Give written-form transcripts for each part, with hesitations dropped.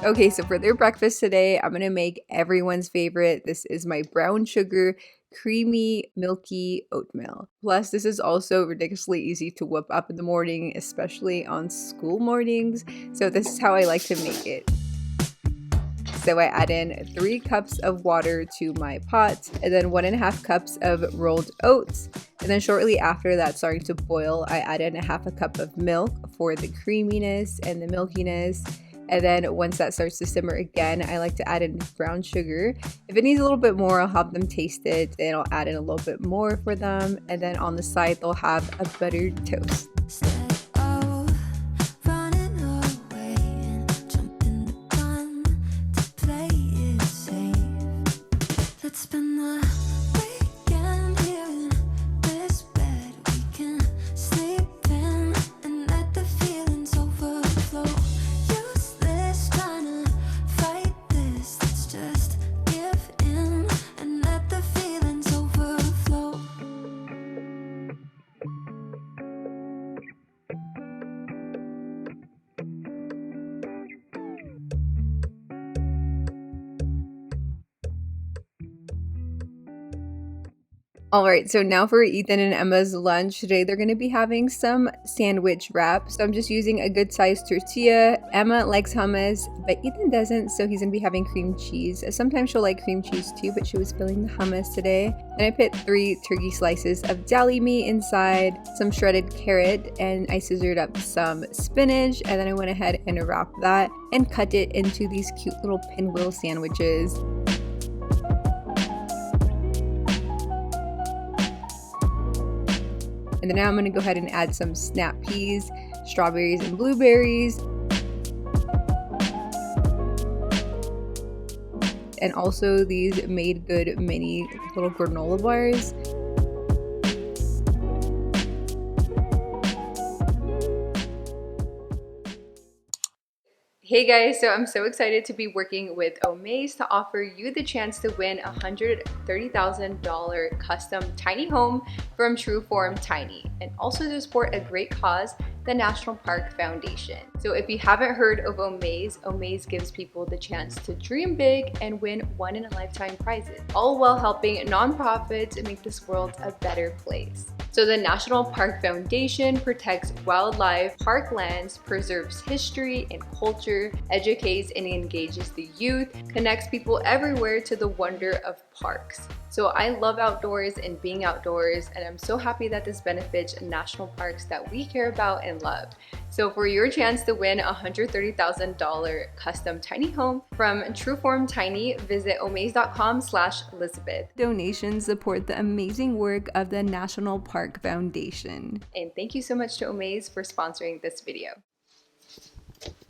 Okay, so for their breakfast today, I'm gonna make everyone's favorite. This is my brown sugar, creamy, milky oatmeal. Plus, this is also ridiculously easy to whip up in the morning, especially on school mornings. So this is how I like to make it. So I add in 3 cups of water to my pot, and then 1.5 cups of rolled oats. And then shortly after that's starting to boil, I add in 1/2 cup of milk for the creaminess and the milkiness. And then once that starts to simmer again, I like to add in brown sugar. If it needs a little bit more, I'll have them taste it, and I'll add in a little bit more for them. And then on the side, they'll have a buttered toast. All right, so now for Ethan and Emma's lunch. Today they're going to be having some sandwich wrap. So I'm just using a good sized tortilla. Emma likes hummus, but Ethan doesn't, so he's going to be having cream cheese. Sometimes she'll like cream cheese too, but she was filling the hummus today. And I put 3 turkey slices of deli meat inside, some shredded carrot, and I scissored up some spinach, and then I went ahead and wrapped that and cut it into these cute little pinwheel sandwiches. And then now I'm going to go ahead and add some snap peas, strawberries, and blueberries. And also these Made Good mini little granola bars. Hey guys, so I'm so excited to be working with Omaze to offer you the chance to win a $130,000 custom tiny home from True Form Tiny, and also to support a great cause, the National Park Foundation. So if you haven't heard of Omaze, Omaze gives people the chance to dream big and win one-in-a-lifetime prizes, all while helping nonprofits make this world a better place. So the National Park Foundation protects wildlife, parklands, preserves history and culture, educates and engages the youth, connects people everywhere to the wonder of parks. So I love outdoors and being outdoors, and I'm so happy that this benefits national parks that we care about and love. So for your chance to win a $130,000 custom tiny home from True Form Tiny, visit omaze.com/Lizabeth. Donations support the amazing work of the National Park Foundation. And thank you so much to Omaze for sponsoring this video.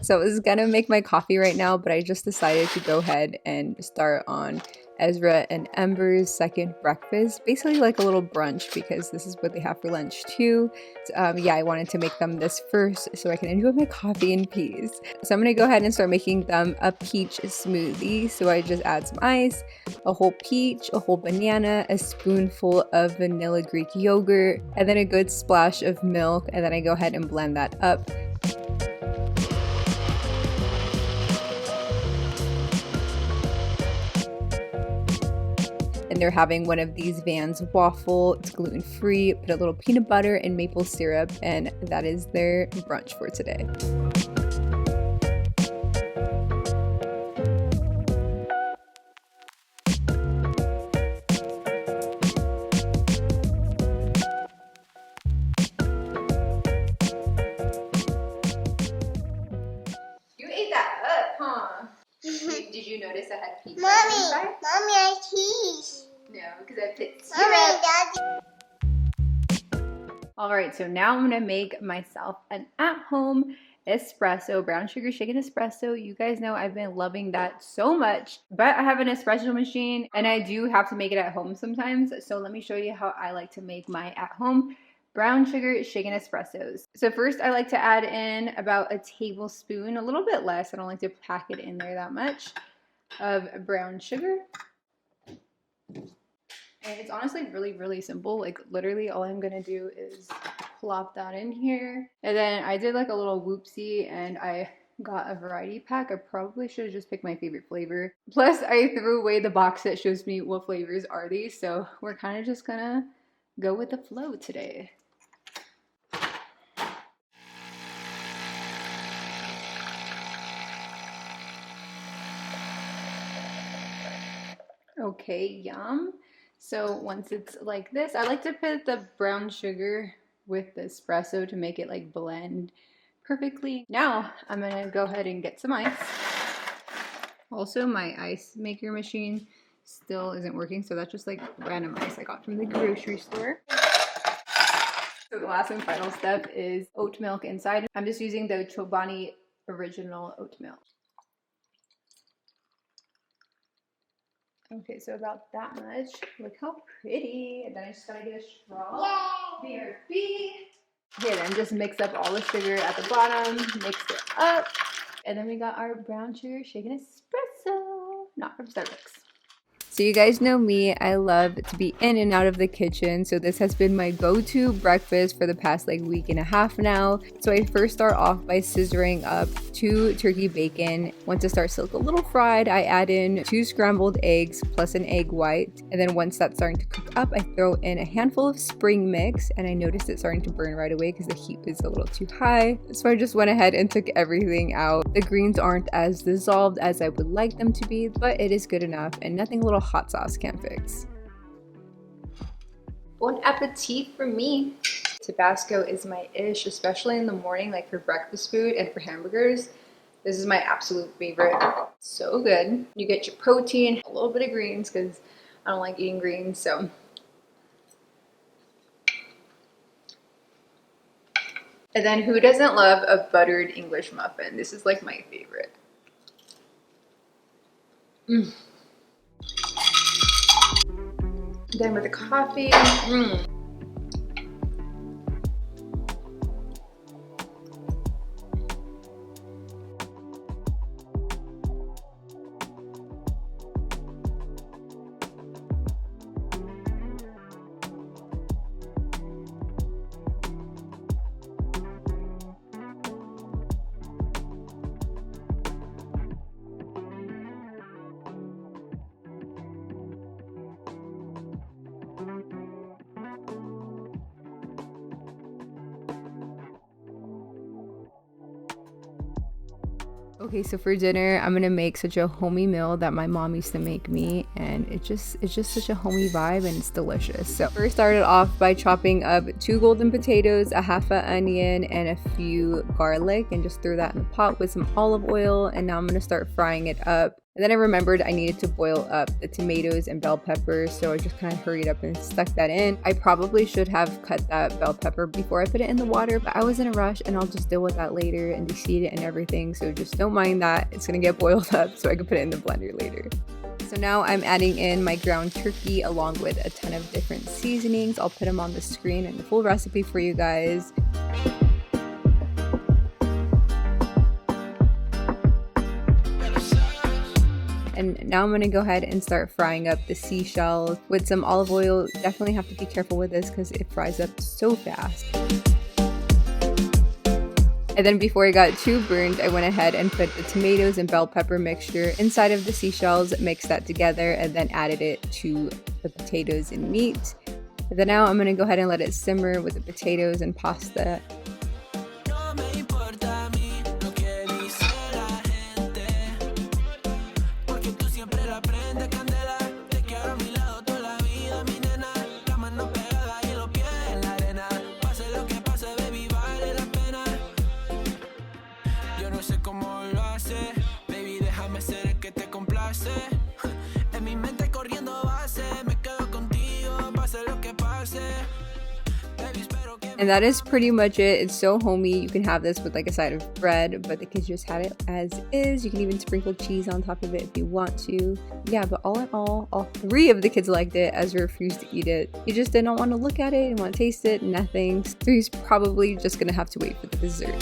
So I was gonna make my coffee right now, but I just decided to go ahead and start on Ezra and Ember's second breakfast, basically like a little brunch, because this is what they have for lunch too. So, yeah, I wanted to make them this first so I can enjoy my coffee in peace. So I'm gonna go ahead and start making them a peach smoothie. So I just add some ice, a whole peach, a whole banana, a spoonful of vanilla Greek yogurt, and then a good splash of milk, and then I go ahead and blend that up. And they're having one of these Vans waffle. It's gluten-free, put a little peanut butter and maple syrup, and that is their brunch for today. You ate that up, huh? Did you notice I had pizza inside? Mommy, I cheese. No, because I put syrup. Alright, so now I'm going to make myself an at-home espresso, brown sugar shaken espresso. You guys know I've been loving that so much, but I have an espresso machine and I do have to make it at home sometimes. So let me show you how I like to make my at-home brown sugar shaken espressos. So first I like to add in about a tablespoon, a little bit less, I don't like to pack it in there that much, of brown sugar. And it's honestly really, really simple. Like literally all I'm gonna do is plop that in here. And then I did like a little whoopsie and I Got a variety pack. I probably should have just picked my favorite flavor. Plus, I threw away the box that shows me what flavors are these, so we're kind of just gonna go with the flow today. Okay, yum. So once it's like this, I like to put the brown sugar with the espresso to make it like blend perfectly. Now I'm gonna go ahead and get some ice. Also, my ice maker machine still isn't working, so that's just like random ice I got from the grocery store. So the last and final step is oat milk inside. I'm just using the Chobani original oat milk. Okay, so about that much. Look how pretty. And then I just gotta get a straw. BRB. Okay, then just mix up all the sugar at the bottom. Mix it up. And then we got our brown sugar shaken espresso. Not from Starbucks. So you guys know me, I love to be in and out of the kitchen, so this has been my go-to breakfast for the past like week and a half now. So I first start off by scissoring up 2 turkey bacon. Once it starts to look a little fried, I add in 2 scrambled eggs plus an egg white, and then once that's starting to cook up, I throw in a handful of spring mix, and I noticed it starting to burn right away because the heat was a little too high. So I just went ahead and took everything out. The greens aren't as dissolved as I would like them to be, but it is good enough, and nothing a little hot sauce can't fix. Bon appetit for me. Tabasco is my ish, especially in the morning, like for breakfast food and for hamburgers. This is my absolute favorite. So good. You get your protein, a little bit of greens because I don't like eating greens, so. And then who doesn't love a buttered English muffin? This is like my favorite. Then with the coffee. Okay, so for dinner, I'm gonna make such a homey meal that my mom used to make me, and it's just such a homey vibe, and it's delicious. So first started off by chopping up 2 golden potatoes, a half an onion, and a few garlic, and just threw that in the pot with some olive oil, and now I'm gonna start frying it up. And then I remembered I needed to boil up the tomatoes and bell pepper, so I just kind of hurried up and stuck that in. I probably should have cut that bell pepper before I put it in the water, but I was in a rush, and I'll just deal with that later and de-seed it and everything, so just don't mind that. It's gonna get boiled up so I can put it in the blender later. So now I'm adding in my ground turkey along with a ton of different seasonings. I'll put them on the screen and the full recipe for you guys. And now I'm going to go ahead and start frying up the seashells with some olive oil. Definitely have to be careful with this because it fries up so fast. And then before it got too burnt, I went ahead and put the tomatoes and bell pepper mixture inside of the seashells, mixed that together, and then added it to the potatoes and meat. And then now I'm going to go ahead and let it simmer with the potatoes and pasta. And that is pretty much it. It's so homey. You can have this with like a side of bread, but the kids just have it as is. You can even sprinkle cheese on top of it if you want to. Yeah, but all in all 3 of the kids liked it. Ezra refused to eat it. He just didn't want to look at it, didn't want to taste it, nothing. So he's probably just gonna have to wait for the dessert.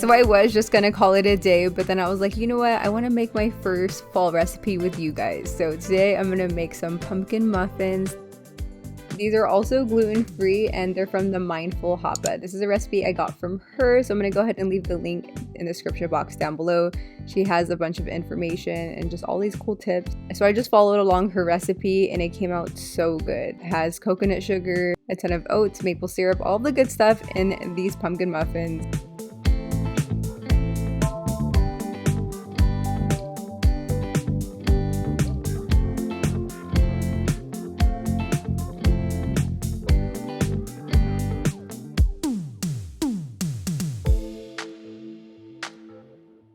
So I was just gonna call it a day, but then I was like, you know what? I want to make my first fall recipe with you guys. So today I'm gonna make some pumpkin muffins. These are also gluten-free and they're from the Mindful Hapa. This is a recipe I got from her, so I'm gonna go ahead and leave the link in the description box down below. She has a bunch of information and just all these cool tips. So I just followed along her recipe and it came out so good. It has coconut sugar, a ton of oats, maple syrup, all the good stuff in these pumpkin muffins.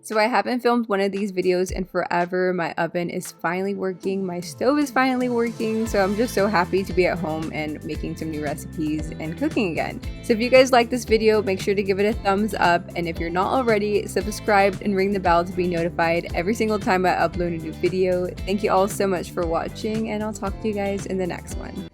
So I haven't filmed one of these videos in forever. My oven is finally working, my stove is finally working, so I'm just so happy to be at home and making some new recipes and cooking again. So if you guys like this video, make sure to give it a thumbs up, and if you're not already, subscribe and ring the bell to be notified every single time I upload a new video. Thank you all so much for watching, and I'll talk to you guys in the next one.